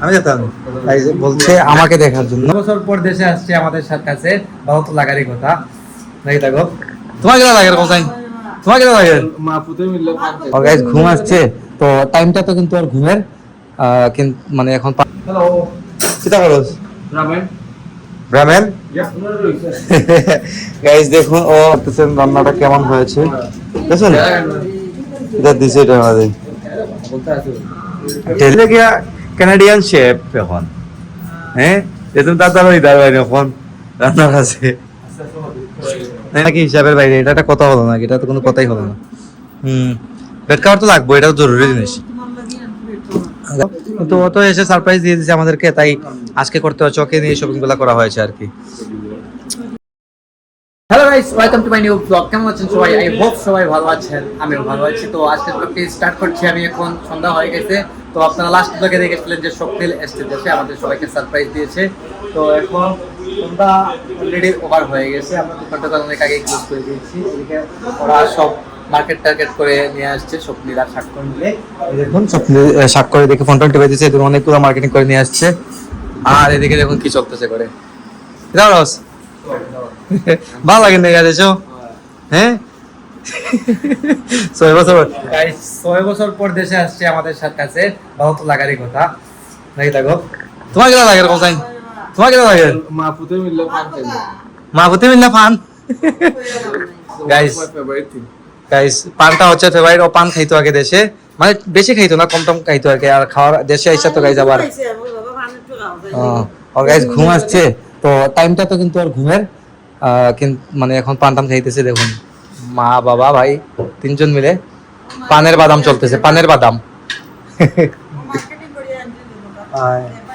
আমি যেতাম বলছে আমাকে দেখার জন্য। বছর পর দেশে আসছে আমাদের কাছে, ভালো তো লাগারই কথা নাকি? দেখো তোমার কেন লাগে কোথায়, তোমার কেন লাগে? ওর গাইস ঘুম আসছে তো, টাইমটা তো কিন্তু আর ঘুমের মানে এখন কিতা করছ ব্রাহ্মণ গাইস দেখুন ও করতেছেন রান্নাটা কেমন হয়েছে দেখুন। এটা দিছে এটা আমাদের টেলে গিয়া কানাডিয়ান শেফ এখন। হ্যাঁ দেখুন দাদা ওই দাঁড়াই এখন রান্নার আছে নাকি হিসাবের বাইরে। এটা একটা কথা হলো না, এটা তো কোনো কথাই হলো না। পেট খাবার তো লাগবে, এটা জরুরি জিনিস। তো ও তো এসে সারপ্রাইজ দিয়ে দিয়েছে আমাদেরকে, তাই আজকে করতে হচ্ছে, ওকে নিয়ে শপিং গুলা করা হয়েছে আর কি। Hello guys, welcome to my new blog. কেমন আছেন সবাই? আই হোপ সবাই ভালো আছেন, আমিও ভালো আছি। তো আজকে ব্লগটি স্টার্ট করছি আমি। এখন সন্ধ্যা হয়ে গেছে। তো আপনারা লাস্ট ব্লগে দেখেছিলেন যে স্বপ্নিল এসে আমাদের সবাইকে সারপ্রাইজ দিয়েছে। তো এখন সন্ধ্যা অলরেডি ওভার হয়ে গেছে, আমরা দোকানটা অনেক আগে ক্লোজ করে দিয়েছি। এদিকে ওরা সব মার্কেট টার্গেট করে নিয়ে আসছে স্বপ্নিল আর স্বাক্ষর মিলে। দেখুন স্বপ্নিল স্বাক্ষর দেখে ফোন টোন টিপে দিয়েছে, এদিকে অনেকগুলো মার্কেটিং করে নিয়ে আসছে। আর এদিকে দেখুন কি চলতেছে করে। রস ভালো লাগে না গেছো? হ্যাঁ 6 বছর পর দেশে আসছে আমাদের কাছে, ভালো তো লাগারই কথা নাকি? দেখো তোমার কেন লাগে কোথায়, তোমার কেন লাগে? মা পুতে মিললে পান গাইস পানটা হচ্ছে ফেভারিট। ও পান খাইতো আগে দেশে, মানে বেশি খাইতো না, কম টম খাইতো আর কি। আর খাওয়ার দেশে আইসা তো গাইস আবার ও গাইস ঘুম আসছে তো, টাইমটা তো কিন্তু আর ঘুমের মানে এখন পান টান খাইতেছে। দেখুন মা বাবা ভাই তিনজন মিলে পানের বাদাম চলতেছে, পানের বাদাম।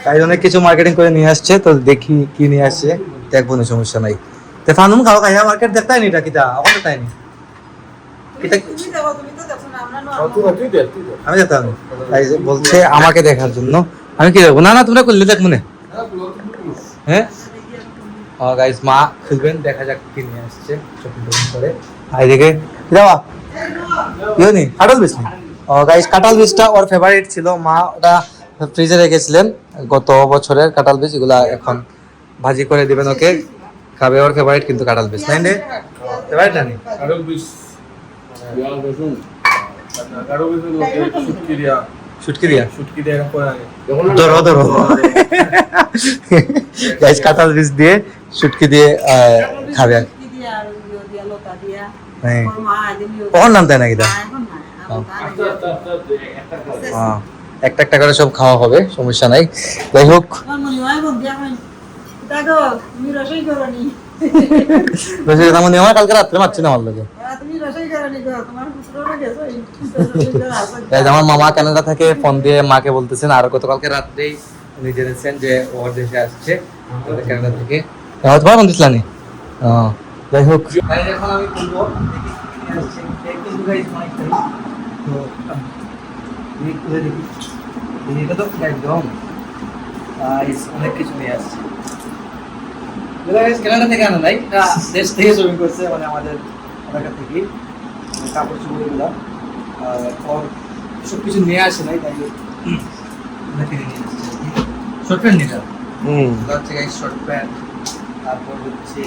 তাই অনেক কিছু মার্কেটিং করে নিয়ে আসছে, তো দেখি কি নিয়ে আসছে দেখবো না, সমস্যা নাই। তো ফানুম খাও খাইয়া মার্কেট দেখতাই নি, এটা কিতা এখন দেখতাই নি। আমি যেতাম বলছে আমাকে দেখার জন্য, আমি কি দেখবো? না না তোমরা করলে দেখবো না। হ্যাঁ গাইস মা খুলবেন, দেখা যাক কি নিয়ে আসছে শপিং করে। আর এদিকে দাও ইও নি কাঁঠাল বীজ। গাইস কাঁঠাল বীজটা ওর ফেভারিট ছিল, মা ওটা ফ্রিজে রেখেছিলেন গত বছরের কাঁঠাল বীজ। এগুলা এখন ভাজি করে দিবেন, ওকে খাবে। ওর ফেভারিট কিন্তু কাঁঠাল বীজ, তাই না? ফেভারিট জানি কাঁঠাল বীজ। গাইস কাঁঠাল বীজ দিয়ে শুটকি দিয়ে খাবে। কখন নাম তাই নাকি? একটা একটা করে সব খাওয়া হবে, সমস্যা নাই। যাই হোক কালকে রাত্রে মারছি না আমার লোকে। আমার মামা কানাডা থেকে ফোন দিয়ে মাকে বলতেছেন, আর গতকালকে রাত্রেই উনি জেনেছেন যে ওর দেশে আসছে কানাডা থেকে। তোমার ফোন দিছিলানি? যাই হোক এখন আমি বলবো এটা তো একদম অনেক কিছু নিয়ে আসছে। কানাডা থেকে আনা নাই, দেশ থেকে শপিং করছে, মানে আমাদের এলাকা থেকে কাপড় চোপড় এগুলো সব কিছু নিয়ে আসে নাই, তাই শর্ট প্যান্ট নিয়ে যাচ্ছে। শর্ট প্যান্ট, তারপর হচ্ছে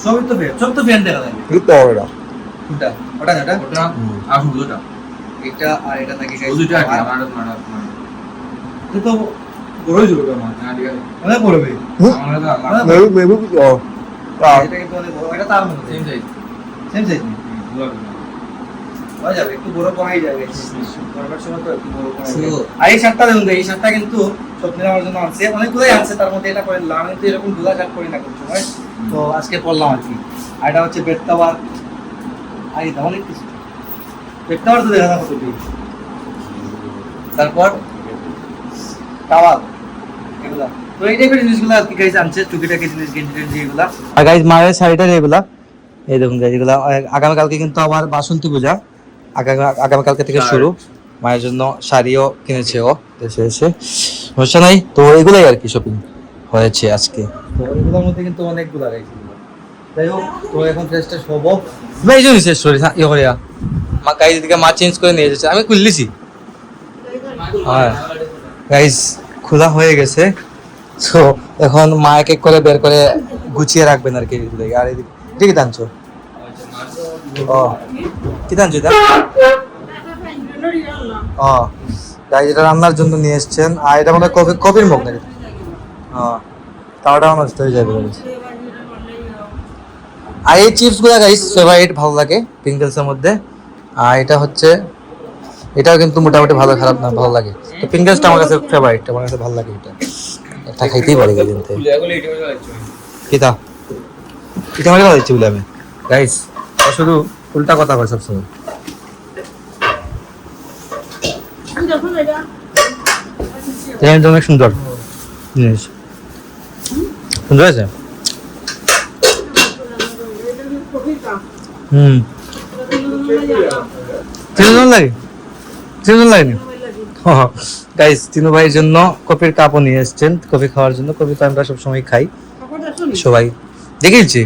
সবই তো ফ্যান, সব তো ফ্যান দেখা যায়। ওটা ওটা ওটা ওটা আর শুধুটা এটা আর এটা নাকি শুধুটা আর তো বড়ই জোর করে মাছ না দিগা মানে পড়বে আমরা মেবি মেবি ও এটা কিন্তু অনেক বড়, এটা তার মতো সেম সাইজ হয়ে যাবে, একটু বড় করাই যাবে করবার সময়, তো একটু বড় করাই যাবে। আর এই শার্টটা দেখুন, এই শার্টটা কিন্তু স্বপ্নিল আমার জন্য আনছে, অনেকগুলোই আনছে, তার মধ্যে এটা পরে আমি তো এরকম দুলা শার্ট পরি না কোন সময়, তো আজকে পরলাম আর কি। আর এটা হচ্ছে বেডটাওয়ার, আর এটা অনেক কিছু বেডটাওয়ার তো দেখা যাবে কত দিন। তারপর টাওয়াল এগুলা, তো এই টাইপের জিনিসগুলো আর কি গাইস আনছে, টুকিটাকি জিনিস গেঞ্জি এগুলা। আর গাইস মায়ের শাড়িটার এগুলা এই দেখুন গাইস, এগুলা আগামীকালকে কিন্তু আবার বাসন্তী পূজা, আগামীকালকে থেকে শুরু। মায়ের জন্য শাড়িও কিনেছে ও দেশে এসে, সমস্যা নাই। তো এগুলাই আর কি শপিং হয়েছে আজকে। তো এগুলোর মধ্যে কিন্তু অনেকগুলো গাইস, যাই হোক, তো এখন ফ্রেশটা হবো। ভাই এই জন্য শেষ করি ইয়ে করিয়া মা গাইজ এদিকে মা চেঞ্জ করে নিয়ে এসেছে, আমি খুললিছি। হ্যাঁ গাইজ খোলা হয়ে গেছে। তো এখন মা এক এক করে বের করে গুছিয়ে রাখবেন আর কি। আর এদিকে ঠিক টানছো? ও কি টানছো এটা? ও গাইজ এটা রান্নার জন্য নিয়ে এসছেন। আর এটা মনে হয় কফির মগ নাকি? হ্যাঁ তাওয়াটাও নষ্ট হয়ে যাবে। আর এই চিপস গুলা গাইস ফেভারিট, ভালো লাগে পিঙ্গলসের মধ্যে। আর এটা হচ্ছে, এটাও কিন্তু মোটামুটি ভালো, খারাপ না, ভালো লাগে। তো পিঙ্গলসটা আমার কাছে ফেভারিট, আমার কাছে ভালো লাগে। এটা খাইতেই পারি কিন্তু কিতা এটা আমার ভালো লাগছে বলে আমি গাইস শুধু উল্টা কথা কয় সবসময়। অনেক সুন্দর জিনিস, সুন্দর আছে। তিনজন লাগে, তিনজন লাগেনি গাইস। তিনু ভাইয়ের জন্য কফির কাপও নিয়ে এসছেন, কফি খাওয়ার জন্য। কফি তো আমরা সবসময় খাই সবাই, দেখেছি।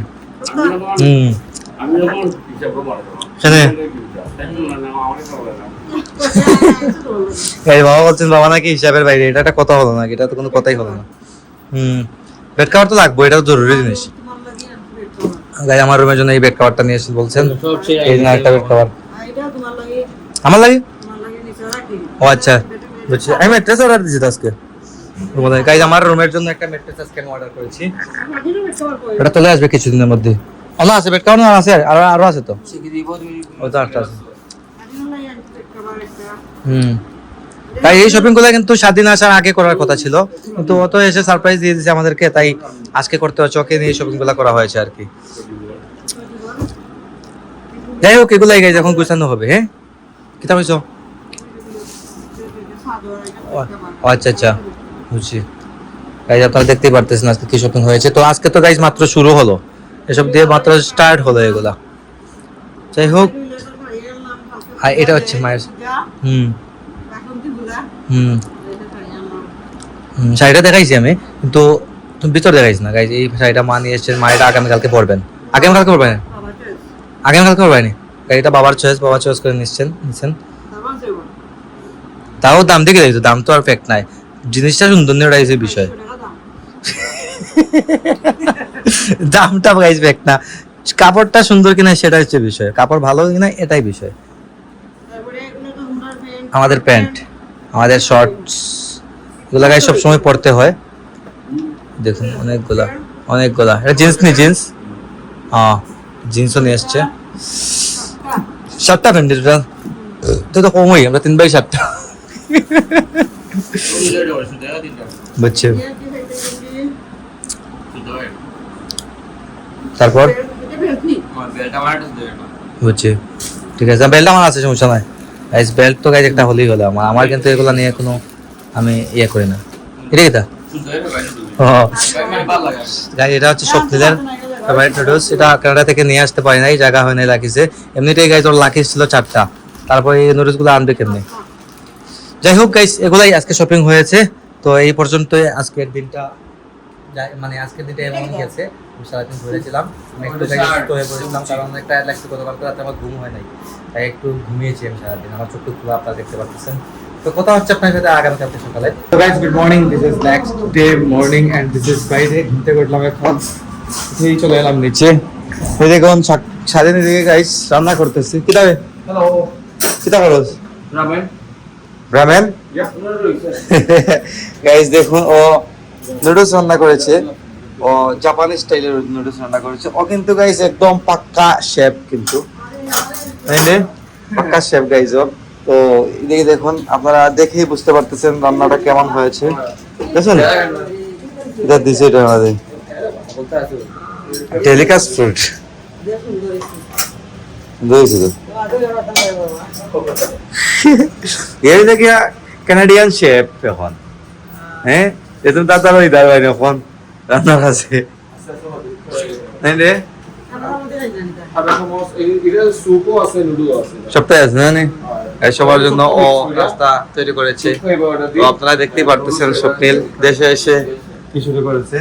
বাবা বলছেন বাবা নাকি হিসাবের বাইরে, এটা একটা কথা হলো না, এটা তো কোনো কথাই হলো না। বেড কাভার তো লাগবে, এটা তো জরুরি জিনিস। গাই আমার রুমের জন্য এই বেড কাভারটা নিয়ে এসে বলছেন, এই জন্য একটা বেড কাভার আমার লাগে। ও আচ্ছা বুঝছি, আমি ম্যাট্রেস অর্ডার দিয়েছি তো আজকে। গাইজ আমার রুমের জন্য একটা ম্যাট্রেস আজকে আমি অর্ডার করেছি, এটা চলে আসবে কিছুদিনের মধ্যে। আলো আছে বেড কাভার আছে, আর আরো আছে তো, ও তো আটটা আছে। তাই এই শপিং গুলো কিন্তু 7 দিন আসার আগে করার কথা ছিল, কিন্তু ও তো এসে সারপ্রাইজ দিয়ে দিয়েছে আমাদেরকে, তাই আজকে করতে হচ্ছে। ওকে নিয়ে শপিং গুলো করা হয়েছে আর কি। যাই হোক এগুলাই গাইজ এখন গুছানো হবে। হ্যাঁ কিতা হইছো? আচ্ছা আচ্ছা বুঝছি। গাইজ আপনারা দেখতেই পারতেছেন আজকে কি শপিং হয়েছে। তো আজকে তো গাইজ মাত্র শুরু হলো, এসব দিয়ে মাত্র স্টার্ট হলো এগুলা। যাই হোক, আর এটা হচ্ছে মায়ের শাড়িটা দেখাইছি আমি, কিন্তু তুমি ভিতর দেখাইছি না গাইজ। এই শাড়িটা মা নিয়ে এসছেন, মা এটা আগামীকালকে পরবেন। আগামীকালকে পরবেন? আগামীকালকে পরবেন। এটা বাবার চয়েস, বাবা চয়েস করে নিচ্ছেন। তাও দাম দেখে দিয়েছো, দাম তো আর ফ্যাক্ট নাই, জিনিসটা সুন্দর নেই, ওটাই বিষয়। দামটা গাইজ ফ্যাক্ট না, কাপড়টা সুন্দর কিনা সেটা হচ্ছে বিষয়, কাপড় ভালো কিনা এটাই বিষয়। আমাদের প্যান্ট, আমাদের শর্টস, এগুলো গাইজ সবসময় পরতে হয়। দেখুন অনেকগুলা অনেকগুলা। এটা জিন্স নি জিন্স, হ্যাঁ জিন্সও নিয়ে এসছে। 7টা প্যান্ট তো কমই, আমরা 3x7টা বুঝছে। তারপর বুঝছি, ঠিক আছে। বেল্ট আমার আছে, সমস্যা নাই। গাইস বেল্ট তো গাইস একটা হলেই হলো আমার কিন্তু এগুলো নিয়ে কোনো আমি ইয়ে করি না। এটা কিটা? গাইস এটা হচ্ছে স্বপ্নিলের ফেভারিট নুডলস। এটা কানাডা থেকে নিয়ে আসতে পারি নাই, জায়গা হয় নাই লাকিসে। এমনিতেই গাইস ওর লাকিস ছিল 4টা, তারপর এই নুডলস গুলো আনবে কেমনি। যাই হোক গাইস এগুলাই আজকে শপিং হয়েছে। তো এই পর্যন্তই আজকের দিনটা, মানে আজকের দিনটা এমন গেছে। আমি সারাদিন ঘুরেছিলাম, আমি একটু সুস্থ হয়ে পড়েছিলাম, কারণ একটা লাগছে গতকাল রাতে আমার ঘুম হয় নাই, তাই একটু ঘুমিয়েছি আমি সারাদিন। আমার চোখ খোলা, আপনারা দেখতে পাচ্ছেন। তো কথা হচ্ছে আপনার সাথে আগামীকালকে সকালে। তো guys good morning, this is next day morning and this is Friday. ঘুরতে করলাম এখন, এই চলে এলাম নিচে। এই দেখুন স্বাধীন দিকে গাইস রান্না করতেছি। কিতা হ্যালো কিতা করছ? রামেন গাইস দেখুন, ও নুডলস রান্না করেছে, ও জাপানি স্টাইলের নুডলস রান্না করেছে। ও কিন্তু গাইস একদম পাক্কা শেফ, কিন্তু পাক্কা শেফ গাইস ও। তো এদিকে দেখুন, আপনারা দেখেই বুঝতে পারতেছেন রান্নাটা কেমন হয়েছে। দেখুন এটা দিছে, এটা আমাদের ডেলিকাস ফ্রুট দিয়েছে তো। এই দেখি কানাডিয়ান শেফ এখন। হ্যাঁ এত তাড়াতাড়ি দাঁড়ায় এখন রান্নার কাছে সপ্তাহে আছে না সবার জন্য ও রাস্তা তৈরি করেছে। তো আপনারা দেখতেই পারতেছেন স্বপ্নিল দেশে এসে কি শুরু করেছে,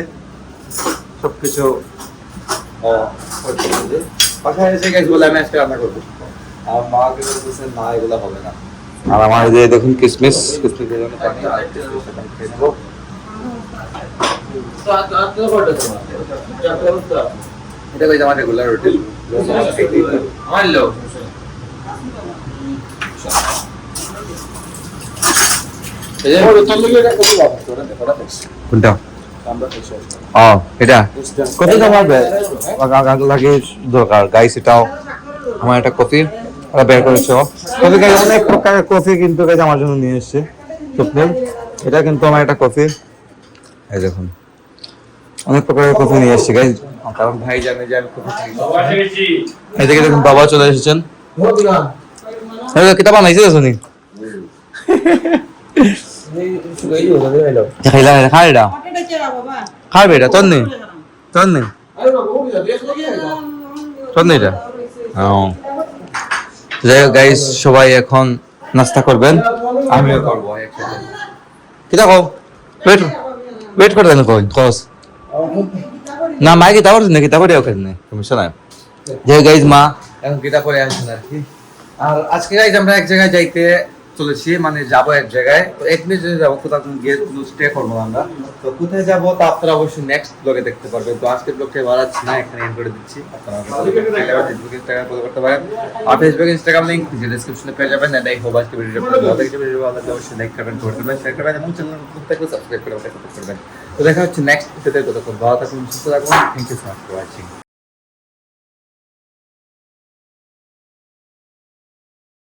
সবকিছু বাসায় এসে গাইস বলে আমি আজকে রান্না করবো, আর মা কিন্তু বলছে না এগুলো হবে না। আর আমার এই যে দেখুন কিসমিস কিসমিসের জন্য পানি আর কিসমিসটা আমি খেয়ে নেবো। এটা কইছে আমার রেগুলার রুটিন আমার লোক কোনটা? এটা কত দাম হবে লাগে দরকার গাইস। এটাও আমার একটা কফি বের করেছ। কফি গাইস অনেক প্রকারের কফি কিন্তু গাইস আমার জন্য নিয়ে এসেছে স্বপ্নিল। এটা কিন্তু আমার একটা কফি, এই দেখুন অনেক প্রকারের কফি নিয়ে এসেছে গাইস, কারণ ভাই জানে যে আমি কফি খাই। এদিকে দেখুন বাবা চলে এসেছেন। কিতাব বানাইছে শুনি খাবে এটা তোর নেই তোর নেই তোর নেই এটা। যাই হোক গাইস সবাই এখন নাস্তা করবেন, আমিও করবো একসাথে। কিতা কও ওয়েট ওয়েট করে দেন কস না মা কিতা করছেন না কিতা করে ওখানে সমস্যা নাই। যাই গাইস মা এখন কিতা করে আসছেন আর কি। আর আজকে গাইস আমরা এক জায়গায় যাইতে চলেছি, মানে যাবো এক জায়গায়। তো এক মিনিট যাবো, কোথাও গিয়ে স্টে করবো আমরা। তো কোথায় যাবো তা আপনারা অবশ্যই নেক্সট ব্লগে দেখতে পারবেন। তো আজকের ব্লগটা বাড়াচ্ছি না, এখানে এন্ড করে দিচ্ছি। আপনারা ফেসবুক ইনস্টাগ্রাম ফলো করতে পারেন, আর ফেসবুক ইনস্টাগ্রাম লিংক ডিসক্রিপশনে পেয়ে যাবেন। এন্ড আই হোপ আজকে ভিডিওটা ভালো লাগছে। ভিডিওটা ভালো লাগলে অবশ্যই লাইক করবেন, কমেন্ট করবেন, শেয়ার করবেন এবং চ্যানেলটা সাবস্ক্রাইব করবেন। তো দেখা হচ্ছে নেক্সট ভিডিওতে। ততক্ষণ ভালো থাকুন, সুস্থ থাকুন। Thank you so much for watching.